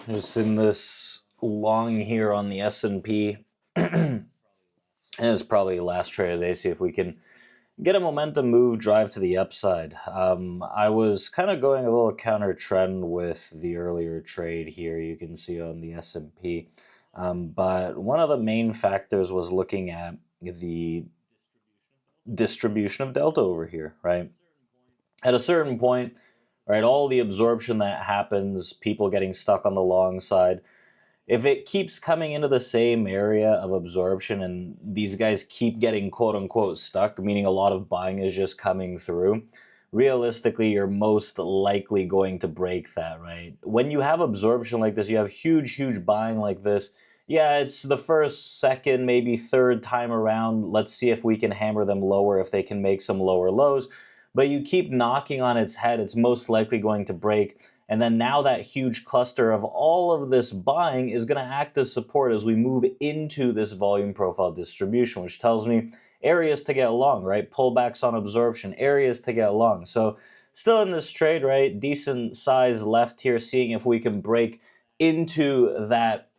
Just in this long here on the S&P. And it's probably the last trade of the day. See if we can get a momentum move, drive to the upside. I was kind of going a little counter trend with the earlier trade here. You can see on the S&P. But one of the main factors was looking at the distribution of delta over here, right? At a certain point, right, all the absorption that happens, people getting stuck on the long side, if it keeps coming into the same area of absorption and these guys keep getting quote unquote stuck, meaning a lot of buying is just coming through, realistically, you're most likely going to break that, right? When you have absorption like this, you have huge buying like this. Yeah, it's the first, second, maybe third time around. Let's see if we can hammer them lower, if they can make some lower lows. But you keep knocking on its head, it's most likely going to break. And then now that huge cluster of all of this buying is going to act as support as we move into this volume profile distribution, which tells me areas to get long, right? Pullbacks on absorption, areas to get long. So still in this trade, right? Decent size left here, seeing if we can break into that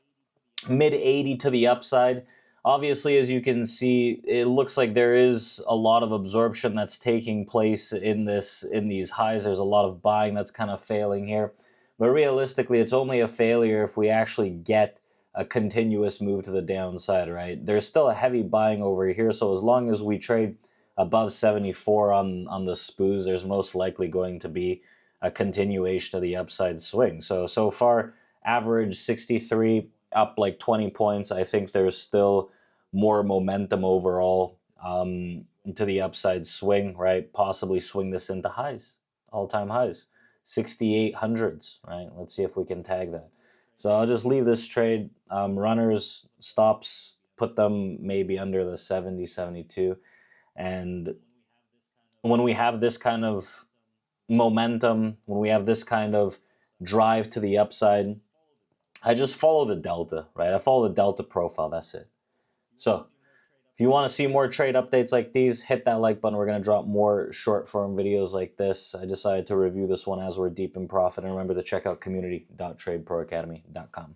mid 80 to the upside. Obviously, as you can see, it looks like there is a lot of absorption that's taking place in these highs. There's a lot of buying that's kind of failing here. But realistically, it's only a failure if we actually get a continuous move to the downside, right? There's still a heavy buying over here, so as long as we trade above 74 on the SPOOs, there's most likely going to be a continuation of the upside swing. So far, average 63, up like 20 points. I think there's still more momentum overall to the upside swing, right? Possibly swing this into highs, all-time highs, 6800s, right? Let's see if we can tag that. So I'll just leave this trade. Runners, stops, put them maybe under the 70, 72. And when we have this kind of momentum, when we have this kind of drive to the upside, I just follow the delta, right? I follow the delta profile, that's it. So if you want to see more trade updates like these, hit that like button. We're going to drop more short form videos like this. I decided to review this one as we're deep in profit. And remember to check out community.tradeproacademy.com.